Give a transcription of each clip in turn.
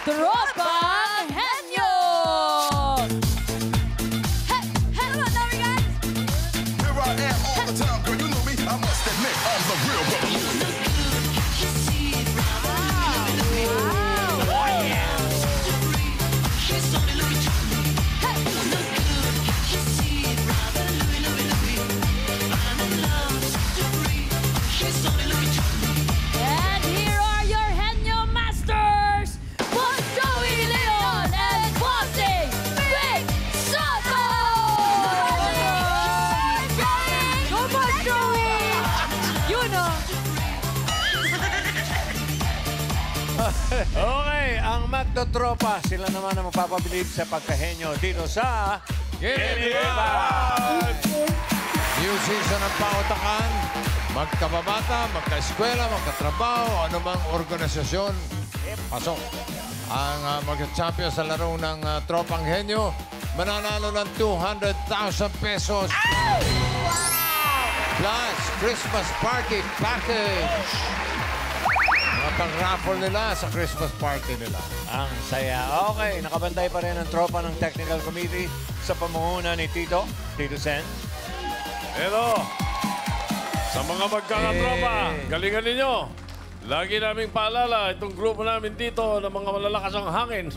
Tropang Henyo! Hey, hey, come on, now we got. Here I am all the time, girl. You know me. I must admit, I'm the real rebel. And here are your Henyo Masters, Boss Joey Leon and Bossing Big Soto! Go, Boss Joey! You know. Okay, ang magtotropa, sila naman ang magpapabilib sa pagkahenyo dito sa Gimme New season ng pautakan. Magkababata, magka-eskwela, magkatrabaho, anumang organisasyon. Pasok. Ang magka-champion sa laro ng Tropang Henyo, mananalo ng 200,000 pesos. Plus, Christmas party package. Mga pang-raffle nila sa Christmas party nila. ang saya. Okay, nakabantay pa rin ang tropa ng Technical Committee sa pamumuno ni Tito Sen. Hello! Sa mga magkakatropa, galingan ninyo. Lagi naming paalala, itong grupo namin dito ng mga malalakas ang hangin.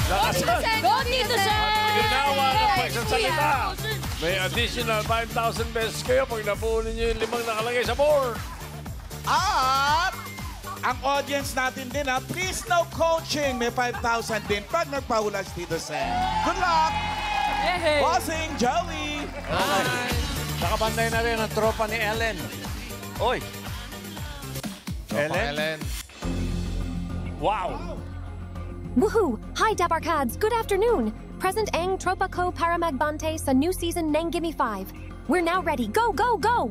Lakasan! Go, Tito Sen! Ginawa ng pagsasalita. May additional 5,000 pesos kayo pag nabuo ninyo yung 5 nakalagay sa board. At ang audience natin din, please no coaching. May 5,000 din pag nagpahulas dito, Sen. Good luck! Hey. Bossing Joey! Okay. Nakabantay na rin ang tropa ni Ellen. Oy! Ellen? Wow! Woohoo! Hi, Dabarkads. Good afternoon. Present Ang Tropa Ko Paramagbante sa new season Nang Gimme 5. We're now ready. Go, go, go!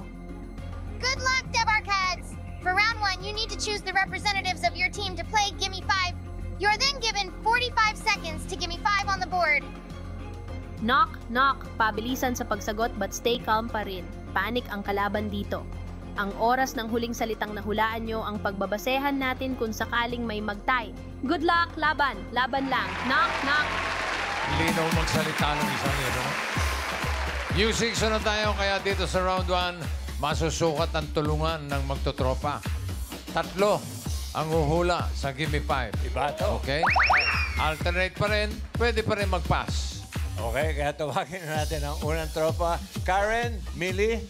Good luck, Debarkads! For round 1, you need to choose the representatives of your team to play Gimme 5. You are then given 45 seconds to Gimme 5 on the board. Knock, knock. Pabilisan sa pagsagot but stay calm pa rin. Panic ang kalaban dito. Ang oras ng huling salitang nahulaan nyo ang pagbabasehan natin kung sakaling may magtay. Good luck, laban. Laban lang. Knock, knock. Linaw magsalita ng isang ino. New season na tayo, kaya dito sa round 1, masusukat ang tulungan ng magtotropa. 3 ang uhula sa Gimme 5. Iba to. Okay? Alternate pa rin, pwede pa rin mag-pass. Okay, kaya tawagin na natin ang unang tropa. Karen, Millie.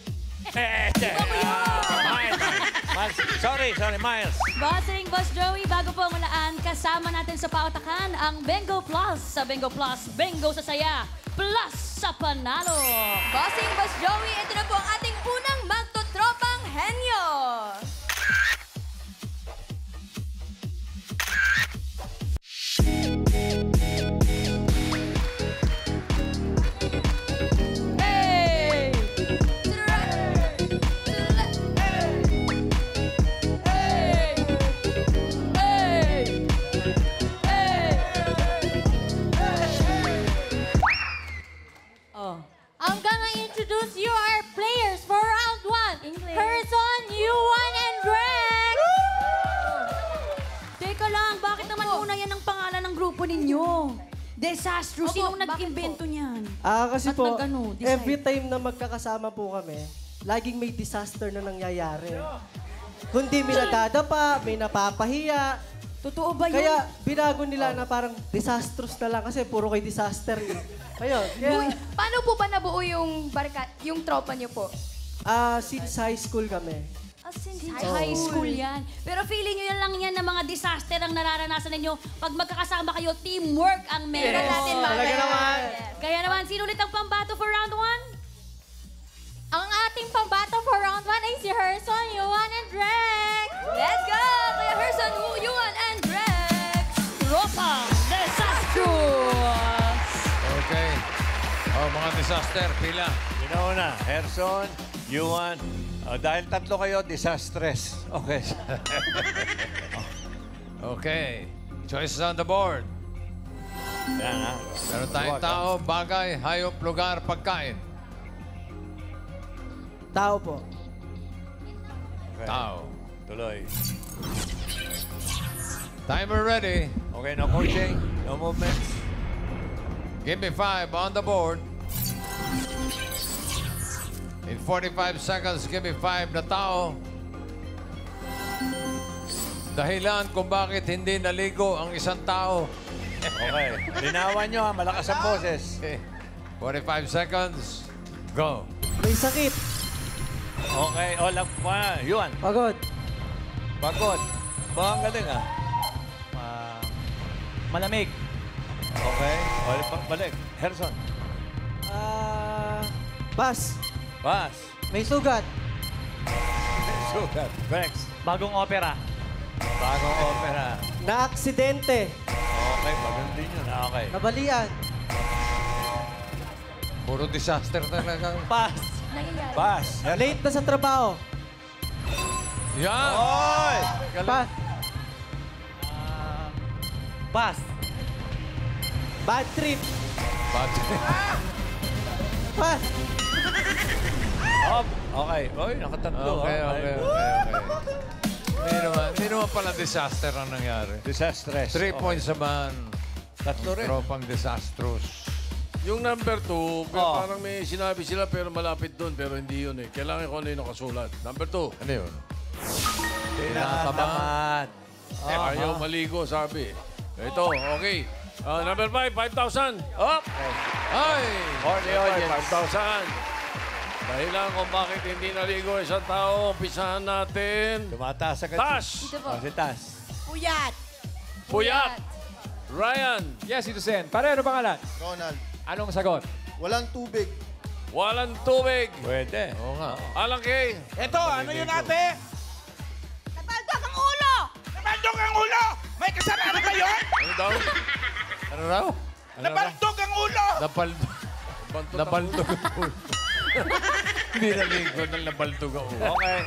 Miles. Sorry, Miles. Bossing, Boss Joey, bago po ang ulaan, kasama natin sa pautakan ang Bengo Plus. Sa Bengo Plus, Bengo sa saya, plus sa panalo. Bossing, Boss Joey, ito na po ang ating unang magtotropang henyo. Hey! To the right, to the left. Hey! Hey! Oh. I'm gonna introduce you our players for round 1. English. Person, Yuan, and Rex. Teka lang, bakit naman una yan ang pangalan ng grupo ninyo? Disastrous. Sinong nag-invento niyan? Kasi Ba't po, nag-ano, decide? every time na magkakasama po kami, laging may disaster na nangyayari. Kundi may nadadapa, may napapahiya. Totoo ba yun? Kaya binago nila na parang disastrous na lang kasi puro kay disaster eh. Ayun. Kaya, Paano po ba nabuo yung yung tropa niyo po? since high school kami. Since high school yan. Pero feeling nyo yan lang yan na mga disaster ang nararanasan ninyo. Pag magkakasama kayo, teamwork ang meron natin. Talaga naman. Kaya naman, sino ulit ang pambato for round 1? Ang ating pambato for round 1 ay si Herson, Yuan, and Rex. Let's go! Kuya Herson, Yuan, and Rex. Tropa Disastrous! Okay. Mga disaster, pila. Una, Herson, Yuan. Dahil 3 kayo, disastrous. Okay. Okay. Choices on the board. Yan, ha? Meron tayong tao, bagay, hayop, lugar, pagkain. Tao po. Okay. Tao. tuloy. Timer ready. Okay, no coaching, no movements. Give me 5 on the board. In 45 seconds, give me 5 na tao. Dahilan kung bakit hindi naligo ang isang tao. Okay, linawan nyo ha, malakas ang boses. Okay. 45 seconds. Go. May sakit. Okay, lang pa. Yuan, Pagod. pagod. Baka ang galing ah. Malamig. Okay, balik. Herson, Bas. Bas. May sugat. Sugat. Rex, Bagong opera. bagong opera. Na-aksidente. Okay, maganda din yun. Okay. Nabalian. Puro disaster talaga. Pass. Nangyayari. Bas. Late na sa trabaho. Yan! Oy! Pa Pass. bad trip. Bad. Pa Okay. Oy, nakatatlo. Okay. Hindi naman pala disaster ang nangyari. Disastrous. 3 points naman. Tatlo rin. Tropang disastrous. Yung number 2, parang may sinabi sila pero malapit doon. Pero hindi yun eh. Kailangan ko ano yung nakasulat. Number 2. Ano yun? Tinatamad. Ayaw maligo, sabi. Ito, okay. Number 5, 5,000. Up! Ay! For the audience. 5,000. Dahilan kung bakit hindi naligo isang tao, umpisahan natin. Tumataas agad. Tas! Dito po. Si Tas. Puyat! Ryan! Yes, Tito Sen. Pare, ano pangalan? Ronald, Anong sagot? walang tubig. Walang tubig. Pwede. Oo nga. Alang kay. Ito, ano yun ate? Nabaldog ang ulo! Nabaldog ang ulo! May kasalanan ba yun? Ano daw? Ano raw? Nabaldog ang ulo! Nabaldog ang ulo. Hindi naligo ng nabaldog ang ulo. Okay.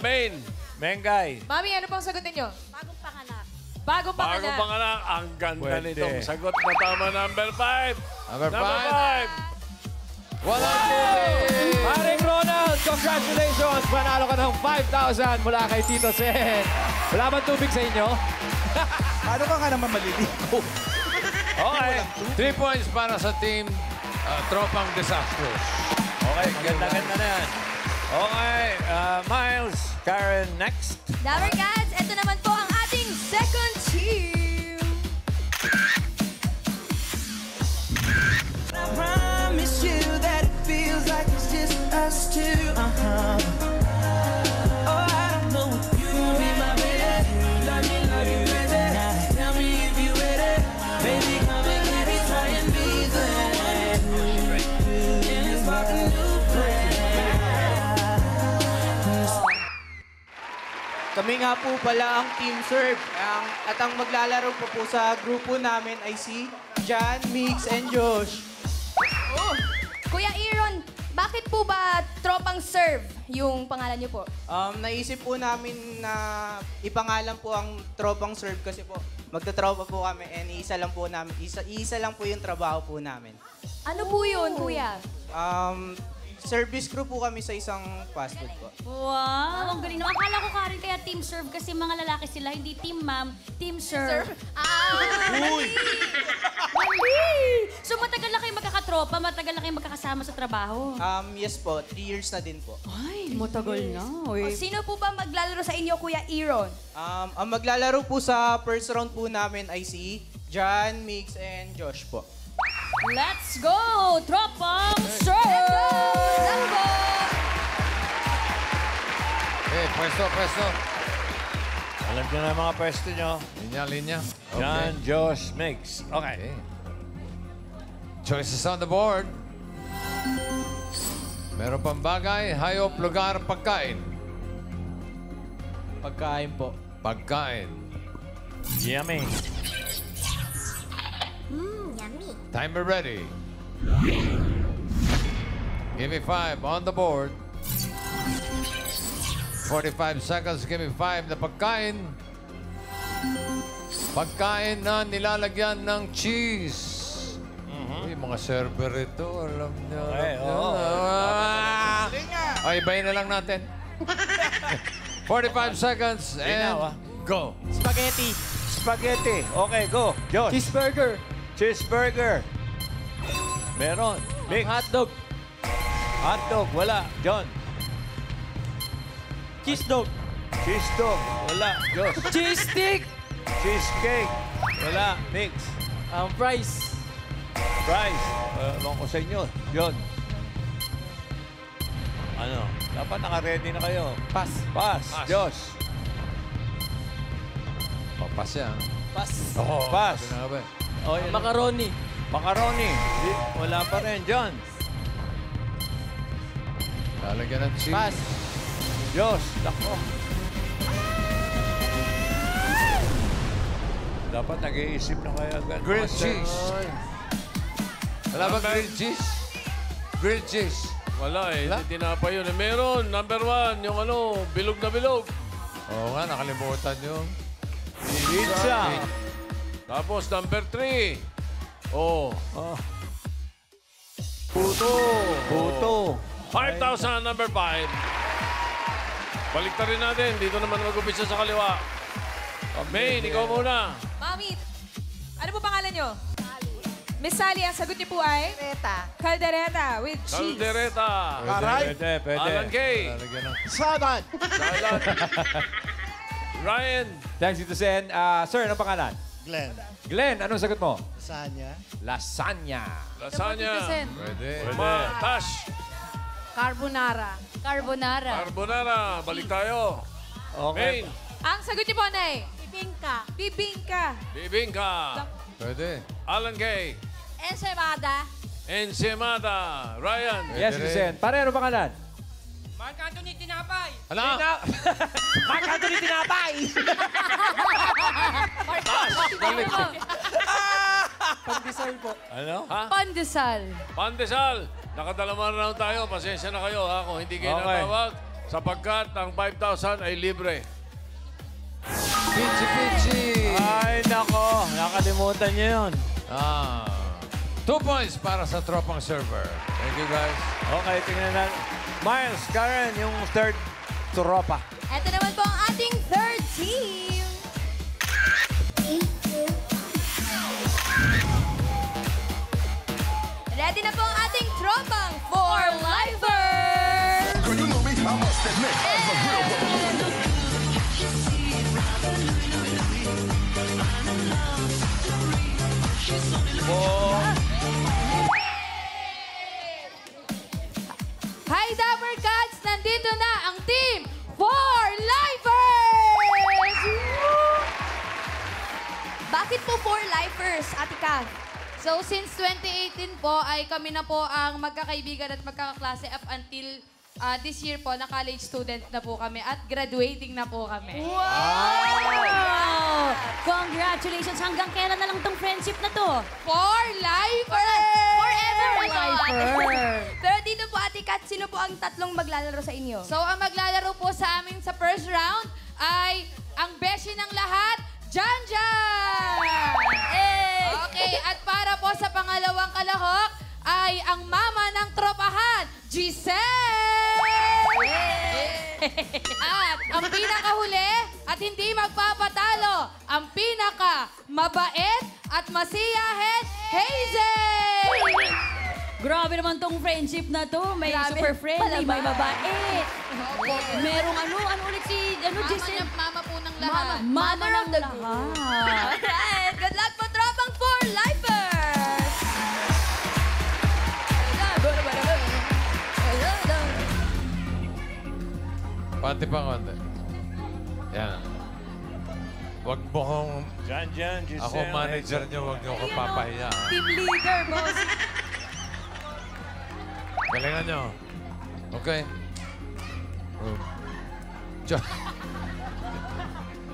Main. Mengay. Mami, ano pang sagot ninyo? Bagong panganak. Bagong Bago pangalan. pa nga lang, ang ganda Pwede. nitong sagot na tama. Number 5. Number 5. 5. Walang tubig! Paring Ronald, congratulations! Panalo ka ng 5,000 mula kay Tito Sen. Wala bang tubig sa inyo? Paano ka naman maliligo? Okay. 3 points para sa team Tropang Disastrous. Okay, ganda-ganda na yan. Okay, Miles, Karen, next. Dabber Cats, ito naman po ang ating second team. I promise you that it feels like it's just us two. Oh, I don't know if you be my baby. Love you crazy. Tell me if you ready. Baby, come and let me try and be the one. And spark a new plan. Kami nga po pala ang Team Serve. At ang maglalaro po sa grupo namin ay si Jan, Mix, and Josh. Oh. Kuya Aaron, bakit po ba Tropang Serve yung pangalan niyo po? Naisip po namin na ipangalan po ang Tropang Serve kasi po magtatropa po kami and isa lang po yung trabaho po namin. Ano po yun, kuya? Service crew po kami sa isang fast food po. Wow, ang galing. Akala ko Karen kaya Team Serve kasi mga lalaki sila, hindi Team Ma'am, Team Serve. Uy! So matagal na kayo magkakatropa, matagal na kayo magkakasama sa trabaho. Yes po, 3 years na din po. Ay, matagal na. Sino po ba maglalaro sa inyo, Kuya Aaron? Ang maglalaro po sa first round po namin ay si Jan, Mix, and Josh po. Let's go! Tropang Serve! Let's go! Okay, pwesto. Alam nyo na mga pwesto nyo. Linya. John, Josh, Mix. Okay. Choices on the board. Meron pang bagay, hayop, lugar, pagkain. Pagkain po. Pagkain. Yummy. Yummy. Timer ready. Give me 5 on the board. 45 seconds, give me 5 na pagkain. Pagkain na nilalagyan ng cheese. Uy, mga server ito, alam niyo. Okay, oo. Ay, ibahin na lang natin. 45 seconds and go. Spaghetti. Spaghetti. Okay, go. John. Cheeseburger. Cheeseburger. Meron. Mix. Hotdog. Hotdog. Wala. John. Cheese dog. Cheese dog. Wala. Diyos. Cheese stick. Cheesecake. Wala. Mix. Fries. Fries. Ewan ko sa inyo. John. Ano? Dapat naka-ready na kayo. Pass. Pass. Diyos. Papas yan. Pass. Oh, pass. Oh, yun. Macaroni. Macaroni. Wala pa rin. John. Lalagyan ng cheese. Pass. Diyos. Dako. Dapat nag-iisip na kaya agad. Grilled Master. cheese. Wala ba grilled cheese? Grilled cheese. Wala eh. Hindi tinapay yun. Meron. Number 1. Yung ano, bilog na bilog. Oo nga, nakalimutan yung Pizza. Tapos number 3. Oh. Puto. Puto. 5,000, number 5. Baliktarin natin. Dito naman mag-upisa sa kaliwa. Maine, ikaw muna. Mami, ano po pangalan nyo? Miss Sally, ang sagot niyo po ay? Caldereta with cheese. Caldereta. Pwede. Alan Kay. lalagyan ng... Salad. Salad. Ryan. Thanks, Tito Sen. Sir, anong pangalan? Glenn. Glenn, anong sagot mo? Lasagna. Lasagna. Lasagna. Pwede. Tash. Carbonara. Carbonara. Carbonara. Balik tayo. Okay. Maine. Ang sagot niyo po, Nay? Bibingka. Bibingka. Bibingka. Pwede. Alan Kay. Ensemada. Ensimada. Ryan. Yes, Tito Sen. Pare, anong pangalan? Mark Anthony Tinapay. Ano? Mark Anthony Tinapay! Pandesal po. Ano? Ha? Pandesal. Pandesal. Nakadalaman round tayo. Pasensya na kayo ha kung hindi kayo Okay. natawag. Sapagkat ang 5,000 ay libre. Pichi. Ay, nako. Nakalimutan niyo yun. 2 points para sa tropang server. Thank you, guys. Okay, tingnan natin. Miles, Karen, yung third tropa. Ito naman po ang ating third team. Ready na po ang ating tropang for lifers! Girl, you know me, I must admit, I'm the real one. Hi, Dapper Cats! Nandito na ang team for lifers! Bakit po for lifers, Ate Kath? So, since 2018 po, ay kami na po ang magkakaibigan at magkakaklase up until this year po, na college student na po kami at graduating na po kami. Wow! Congratulations! Hanggang kailan na lang tong friendship na to? For lifers! Forever! Pero dito po, Ate Kat, sino po ang tatlong maglalaro sa inyo? So, ang maglalaro po sa amin sa first round ay ang beshi ng lahat, Janjan! Okay, at para po sa pangalawang kalahok ay ang mama ng tropahan, Giselle! At ang pinakahuli at hindi magpapatalo, ang pinaka mabait at masiyahin, Hazel! Grabe naman tong friendship na to. May Grabe. super friendly, may Palabas. mabait. Merong ano ulit si, Giselle? Mama po ng lahat. Mama ng lahat. Alright! Good luck po, tropang for lifers! Pati pa konti. Yan. Huwag mo kong... Janjan, Giselle. Ako manager niyo, huwag niyo akong papahiya. ha? Team leader, boss. Galingan niyo. Okay.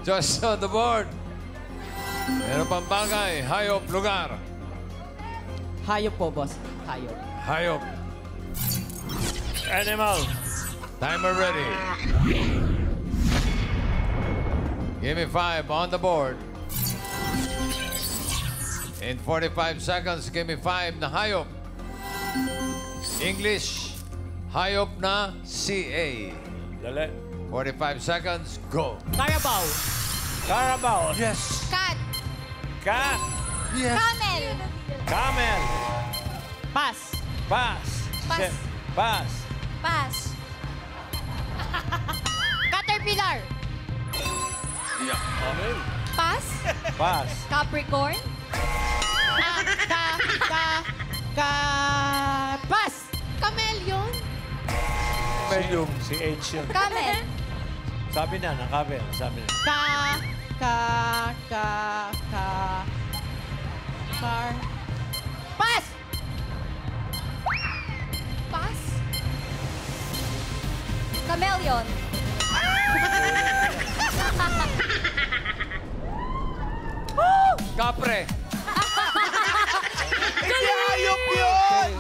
Just on the board. Meron pang bagay. Hayop, lugar. Hayop po, boss. Hayop. Hayop. Animal. Timer ready. Give me 5 on the board. In 45 seconds, give me 5 na hayop. English, hayop na CA. Dali. 45 seconds, go. Carabao. Carabao. Yes. Cat. Cat. Yes. Camel. Camel. Pass. Pass. Pass. Pass. Pass. Caterpillar. Amen. Pass. Pass. Capricorn. Pass. Chameleon. Medium. Si H yun. Camel. Sabi na, nakabel. Sabi na. Car. Pass. Pass. Chameleon. Kapre. Hayop yun!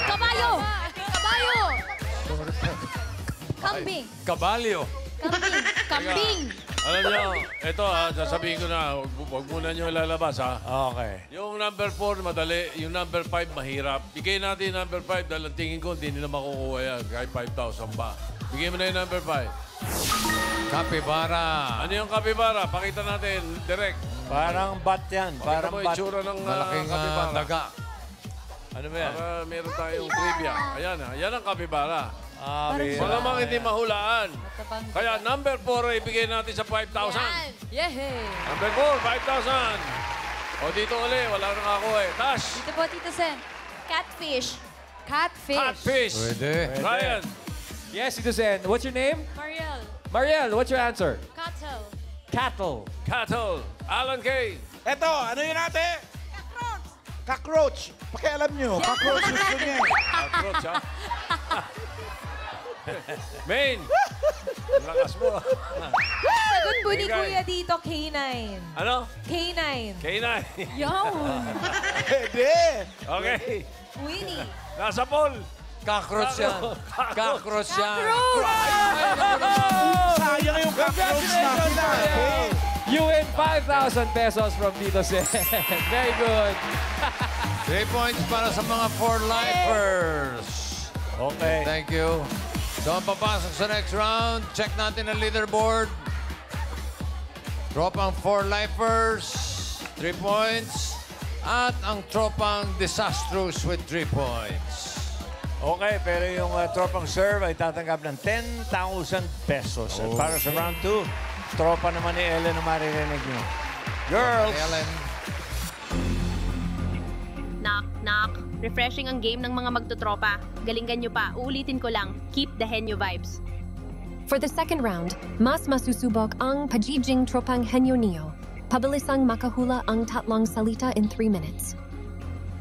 Kabayo. Kabayo. Kambing. Kabalyo. Kambing. Kambing. Alam nyo, ito sasabihin ko na, huwag muna nyo ilalabas ha. Okay. Yung number 4 madali, yung number 5 mahirap. Bigay natin yung number 5 dahil ang tingin ko hindi nila makukuha yan kahit 5,000 pa. Bigay mo na yung number 5. Capybara. Ano yung capybara? Pakita natin, direct. Parang bat yan. Parang Parang mo bat. itsura ng Malaking capybara. daga. Ano ba yan? Para meron tayong trivia. Ayan yan ang capybara. Bira. Malamang hindi mahulaan. Kaya number 4 ay ibigay natin sa 5,000. Yehey. Number 4, 5,000. O dito ulit, wala nang ako eh. Tash. Dito po, Tito Sen. Catfish. Catfish. Catfish. Pwede. Ryan. Yes, Tito Sen. What's your name? Mariel. Mariel, what's your answer? Cattle. Cattle. Cattle. Alan Kay. Eto, ano yun ate? Cockroach. Pakialam nyo, cockroach gusto niya. Cockroach, ha? Main. Lakas mo. Sagot po ni Ingay. Kuya dito, K9. Ano? K9. K9. Yun. Pwede. Okay. Winnie. Nasa poll. Cockroach yan. Cockroach yan. Sayang yung cockroach natin ate. You win 5,000 pesos from Tito Sen. Very good. 3 points para sa mga 4-lifers. Okay. Thank you. So, ang papasok sa next round, check natin ang leaderboard. Tropang 4-lifers, 3 points. At ang tropang disastrous with 3 points. Okay, pero yung tropang serve ay tatanggap ng 10,000 pesos. At para sa round 2, tropa naman ni Ellen na maririnig nyo. Girls! Ellen. Knock, knock. Refreshing ang game ng mga magtotropa. Galingan nyo pa. Uulitin ko lang. Keep the henyo vibes. For the second round, mas masusubok ang pagiging tropang henyo niyo. Pabilisang makahula ang tatlong salita in 3 minutes.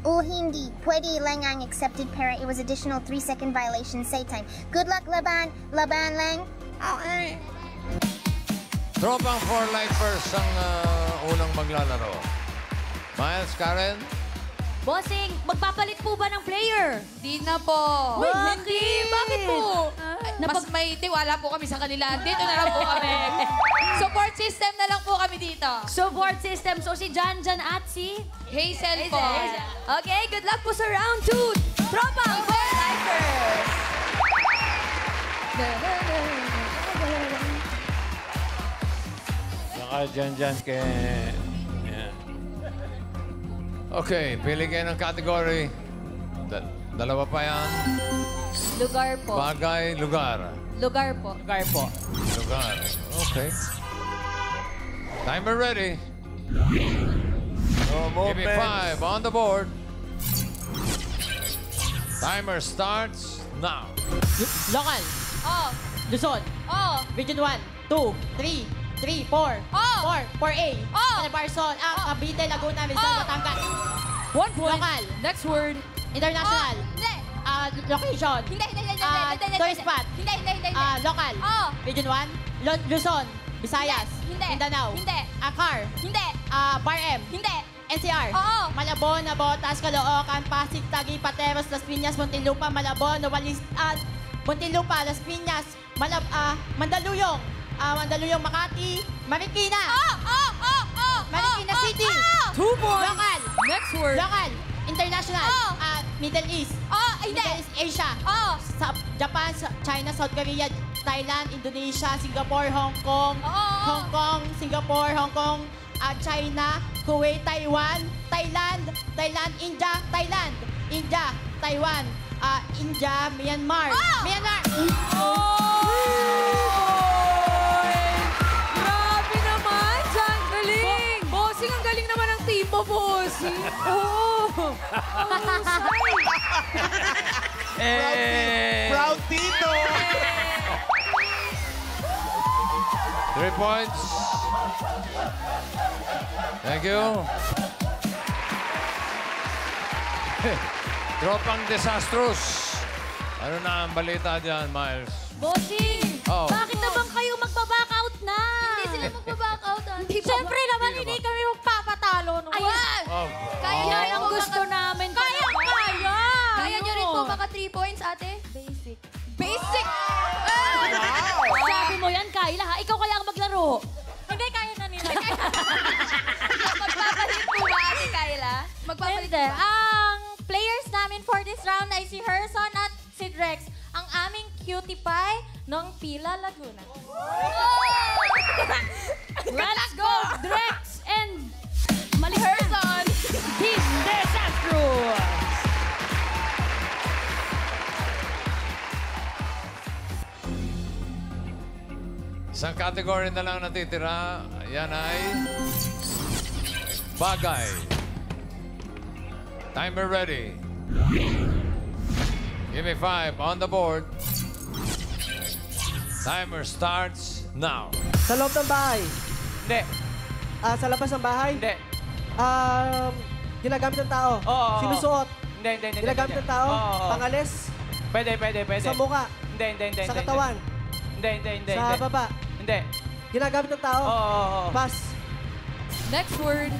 Hindi. Pwede lang ang accepted para it was additional 3-second violation say time. Good luck, Laban. Laban lang. Okay. Tropang 4-lifers ang unang maglalaro. Miles, Karen? Bossing, magpapalit po ba ng player? Di na po. Uy, hindi. Bakit po? Mas may tiwala po kami sa kanila. Dito na lang po kami. Support system na lang po kami dito. Support system. So si Janjan at si Hazel po. Okay, good luck po sa round 2. Tropang 4-lifers. Naka dyan kay... Yeah. Okay, pili kayo ng category. Dalawa pa yan. Lugar po. Bagay, lugar. Lugar po. Lugar po. Lugar. Okay. Timer ready. Give me 5 on the board. Timer starts now. Local. Oh. Luzon. Oh. Region 1, 2, 3, 4. Oh. 4A. Oh. Calabarzon, Cavite, Laguna, Rizal, Oh. Batangas. 1 point. Local. Next word. International. Hindi. Location. Hindi. Tourist spot. Hindi. Local. Oh. Region 1, Luzon, Visayas. Hindi. Mindanao. Hindi. Car. Hindi. Bar M. Hindi. NCR. Oo. Malabon, Nabotas, Caloocan, Pasig, Taguig, Pateros, Las Piñas, Muntinlupa, Malabon, Nuvalis, Muntinlupa, Las Piñas, Mandaluyong, Mandaluyong, Makati, Marikina. Marikina City. 2 points. Local. Next word. Local. International. Middle East. Hindi. Middle East, Asia. Japan, China, South Korea, Thailand, Indonesia, Singapore, Hong Kong, Hong Kong, Singapore, Hong Kong, China, Kuwait, Taiwan, Thailand, India, India, Taiwan, India, Myanmar, Myanmar. Grabe naman, Jan. Galing. Bossing, ang galing naman ng team mo, Bossing. Proud Tito! 3 points. Thank you. Tropang disastrous. Ano na ang balita dyan, Miles? Bossing, Oh. bakit naman kayo magbaback out na? Hindi sila magbaback out. Siyempre naman, hindi kami magpapatalo. No? Ayan! Oh. Yan ang gusto namin. Kaya! Kaya nyo rin po Ano? maka 3 points, ate? Basic. Basic! Sabi mo yan, Kyla, ha? Ikaw kaya ang maglaro. Hindi, kaya na nila. Magpapalit po ba, ate Kyla? Magpapalit po Hindi. ba? Ang players namin for this round ay si Herson at si Drex. Ang aming cutie pie ng Pila, Laguna. Let's go, Drex and Herson! Team Disastrous! Isang category na lang natitira. Yan ay bagay. Timer ready. Give me 5 on the board. Timer starts now. Sa loob ng bahay. Hindi. Sa labas ng bahay. Hindi. Ginagamit ng tao. Oo. Sinusuot. Hindi. Ginagamit ng tao. Oo. Pangalis. Pwede. Sa mukha. Hindi. Sa katawan. Hindi. Sa baba. Hindi. Ginagamit ng tao. Oo. Pass. Next word.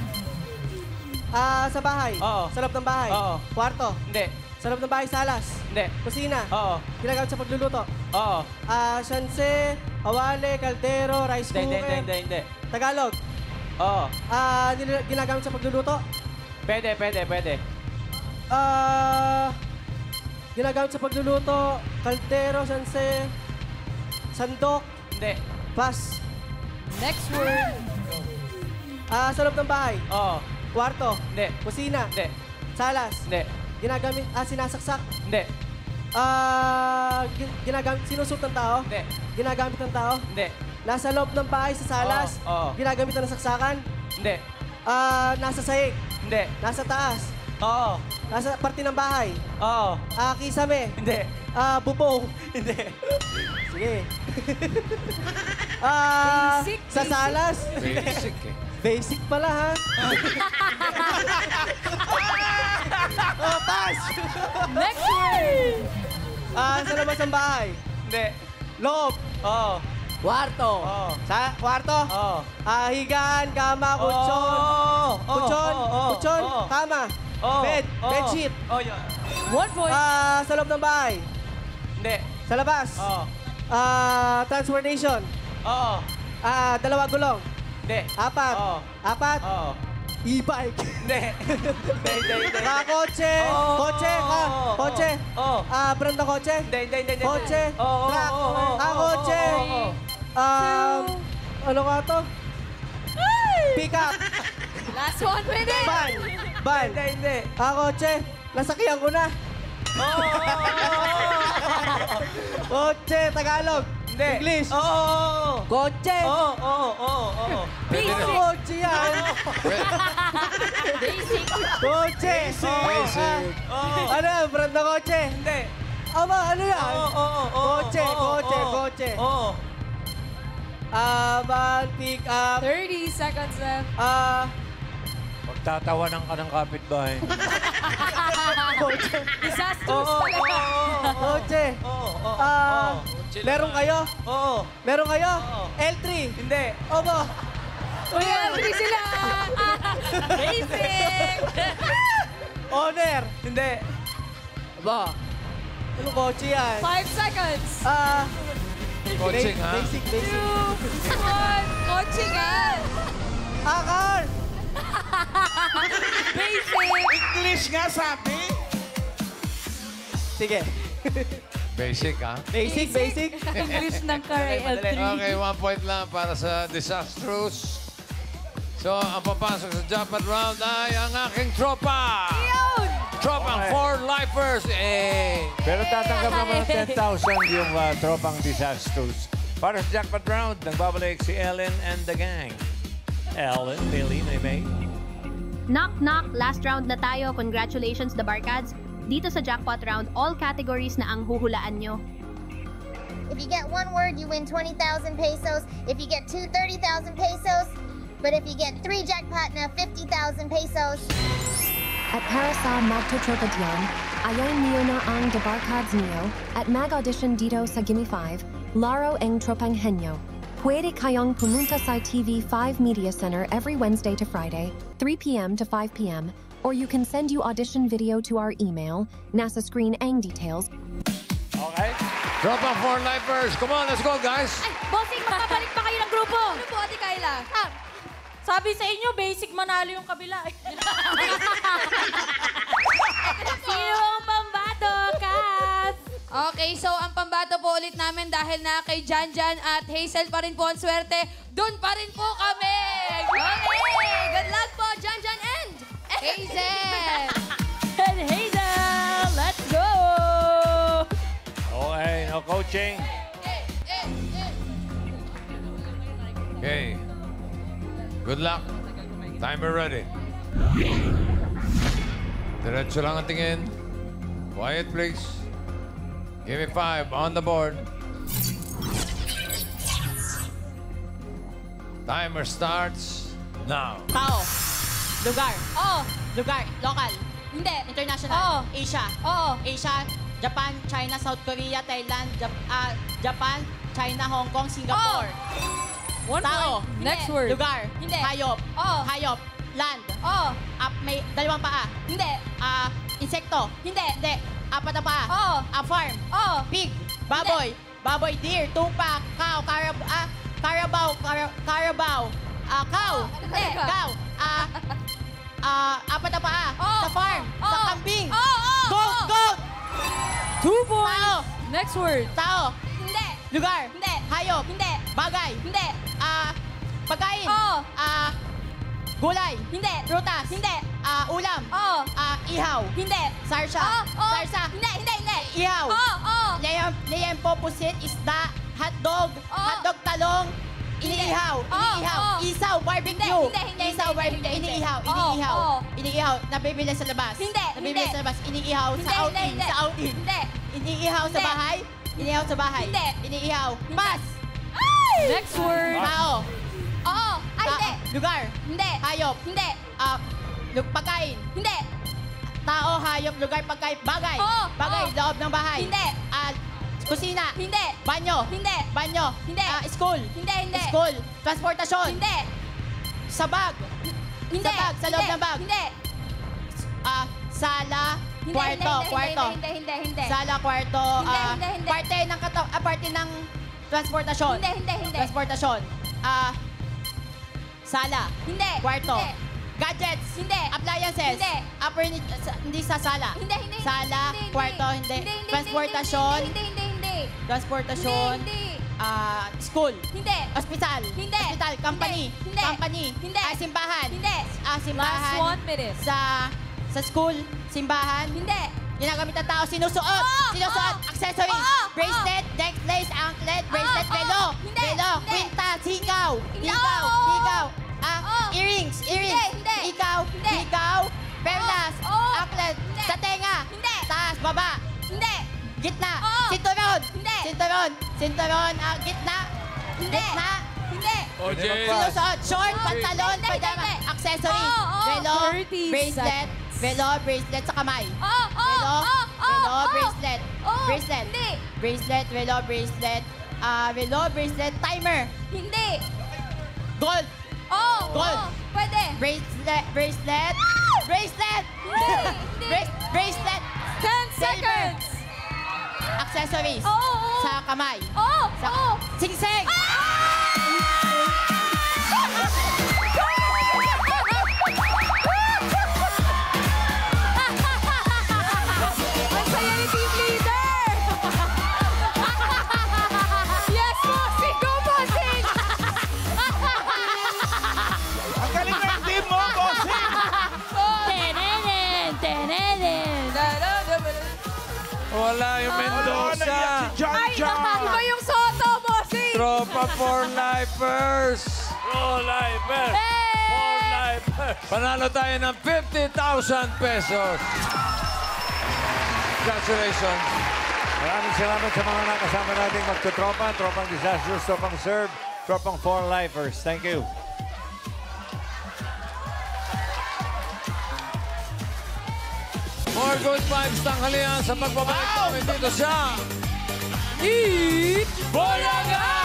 Sa bahay. Oo. Sa loob ng bahay. Oo. Kwarto. Hindi. Sa loob ng bahay, salas. Hindi. Kusina. Oo. Ginagamit sa pagluluto. Oo. Shanse, kawali, kaldero, rice cooker. Hindi. Tagalog. Oo. Ginagamit sa pagluluto. Pwede. Ginagamit sa pagluluto. Kaldero, shanse, sandok. Hindi. Pass. Next word. Sa loob ng bahay. Oo. Kwarto. Hindi. Kusina. Hindi. Salas. Hindi. Ginagamit, sinasaksak. Hindi. Ginagamit, sinusot ng tao. Hindi. Ginagamit ng tao. Hindi. Nasa loob ng bahay sa salas. Oo. Ginagamit ng saksakan. Hindi. Nasa sahig. Hindi. Nasa taas. Oo. Nasa parte ng bahay. Oo. Kisame. Hindi. Bubong. Hindi. Sige. Basic. Sa salas. Basic eh. Basic pala, ha? Pass! Next word. Sa labas ng bahay. Hindi. Loob. Oo. Kwarto. Oo. Sa kwarto? Oo. Higaan, kama, kutsyon. Kutsyon, kama. Bed, bedsheet. Oo, yun. 1 point. Sa loob ng bahay. Hindi. Sa labas. Oo. Transportation. Oo. 2 gulong. Hindi. 4. Oo. 4. Oo. E-bike. Hindi. Hindi. Kotse. Kotse. Kotse. Oo. Brand ng kotse. Hindi. Kotse. Oo. Truck. Kotse. Oo. Ano nga to? Pick up. Last 1 minute. Van. Hindi. Kotse. Nasakyan ko na. Kotse. Tagalog. Hindi. English. Oo. Kotse. Oo. Kotse yan. Basic. Kotse. Basic. Ano yan? Brand na kotse? Hindi. Aba, ano yan? Kotse. Oo. Van, pick up. 30 seconds left. Magtatawanan ka ng kapitbahay. Kotse. Disastrous talaga. Kotse. Meron kayo? Oo. Meron kayo? Oo. L3. Hindi. Obo. Uy, hindi sila. Basic. Owner. Hindi. Aba. Ano kotse yan? 5 seconds. Coaching, ha? Basic. 2, 1. Coachingan. Car. Basic. English nga sabi. Sige. Basic, ha? Basic. English ng car ay L3. Okay, 1 point lang para sa disastrous. So, ang papasok sa jackpot round ay ang aking tropa! Yun! Tropang Okay. 4 lifers! Pero tatanggap naman ng 10,000 yung tropang disastrous. Para sa jackpot round, nagbabalik si Ellen and the gang. Ellen, Billy, May. Knock, knock. Last round na tayo. Congratulations, the Barkads. Dito sa jackpot round, all categories na ang huhulaan nyo. If you get one word, you win 20,000 pesos. If you get two, 30,000 pesos. But if you get three jackpot na 50,000 pesos. At para sa magtotropa diyan, ayay niyo na ang The Barkads niyo at mag-audition dito sa Gimme 5, Laro ang Tropang Henyo. Pwede kayong pumunta sa TV5 Media Center every Wednesday to Friday, 3 p.m. to 5 p.m. Or you can send you audition video to our email, nasa screen ang details. Okay. Tropang 4 lifers. Come on, let's go, guys. Ay, bossing, makabalik pa kayo ng grupo. Ano po, Ate Kayla? Sabi sa inyo, basic manalo yung kabila. Sino ang pambato, Kat? Okay, so ang pambato po ulit namin dahil na kay Janjan at Hazel pa rin po ang swerte. Doon pa rin po kami! Okay! Good luck po, Janjan and Hazel! And Hazel, let's go! Okay, no coaching. Okay. Good luck. Timer ready. Diretso lang ang tingin. Quiet, please. Give me 5 on the board. Timer starts now. Tao. Lugar. Oo. Lugar. Local. Hindi. International. Oo. Asia. Oo. Asia. Japan, China, South Korea, Thailand, Japan, China, Hong Kong, Singapore. One Tao. point. Next word. Lugar. Hindi. Hayop. Oo. Hayop. Land. Oo. May dalawang paa. Hindi. Insekto. Hindi. Hindi. Apat na paa. Oo. Farm. Oo. Pig. Baboy. Baboy. Deer. Tupa. Cow. Carabao. Cow. Hindi. Cow. Apat na paa. Sa farm. Sa kambing. Goat. 2 points. Tao. Next word. Tao. Hindi. Lugar. Hindi. Hayop. Hindi. Bagay. Hindi. Pagkain. Oo. Gulay. Hindi. Prutas. Hindi. Ulam. Oo. Ihaw. Hindi. Sarsa. Oo. Sarsa. Hindi. Ihaw. Oo. Leyempo, pusit, isda, hotdog, hotdog talong, iniihaw, isaw, barbecue. Hindi. Isaw, barbecue, iniihaw. Iniihaw, nabibili sa labas. Nabibili sa labas, iniihaw sa outing. Hindi. Iniihaw sa bahay. Iniihaw sa bahay. Hindi. Iniihaw. Pass. Next word. Tao. Oo. Ay, hindi. Lugar. Hindi. Hayop. Hindi. Pagkain. Hindi. Tao, hayop, lugar, pagkain, bagay. Oo. Bagay, loob ng bahay. Hindi. Kusina. Hindi. Banyo. Hindi. Banyo. Hindi. School. Hindi. School. Transportasyon. Hindi. Sa bag. Hindi. Sa bag. Sa loob ng bag. Hindi. Sala. Kwarto. Hindi. Sala, kwarto. Hindi. Parte ng transportasyon. Hindi. Transportasyon. Sala. Hindi. Kwarto. Hindi. Gadgets. Hindi. Appliances. Hindi. Hindi sa sala. Hindi. Sala. Kwarto. Hindi. Transportasyon. Hindi. Transportasyon. Hindi. School. Hindi. Hospital. Hindi. Hospital. Company. Hindi. Company. Hindi. Simbahan. Hindi. Simbahan. Last 1 minute. Sa school. Simbahan. Hindi. Ginagamit ng tao. Sinusuot. Sinusuot. Accessories. Bracelet. Necklace. Anklet. Bracelet. Velo. Hindi. Velo. Hindi. Kwintas. Hikaw. Hikaw. Hikaw. Earrings. Earrings. Hindi. Hikaw. Hikaw. Perlas. Anklet. Sa tenga. Hindi. Taas. Baba. Hindi. Gitna. Oo. Sinturon. Hindi. Sinturon. Gitna. Hindi. Gitna. Hindi. Sinusuot. Short. Pantalon. Hindi. Pajama. Hindi. Accessories. Oo. Velo. 30 Bracelet. seconds. Velo. Bracelet sa kamay. Velo. Velo. Bracelet. Bracelet. Hindi. Bracelet. Velo. Bracelet. Velo. Bracelet. Timer. Hindi. Gold. Gold. Pwede. Bracelet. Bracelet. Bracelet. Hindi. Bracelet. 10 seconds. Accessories. Oo. Sa kamay. Oo. Singseng. Ang saya ni Team Leader. Wala yung Mendoza. Si John John. Iba yung Soto, bossing! Tropa for lifers. For lifers. For lifers. Panalo tayo ng 50,000 pesos. Congratulations. Maraming salamat sa mga nakasama nating magtutropa, tropang disastrous, tropang serve, tropang for lifers. Thank you. More good vibes tanghalian sa pagbabalik namin dito sa Eat Bulaga!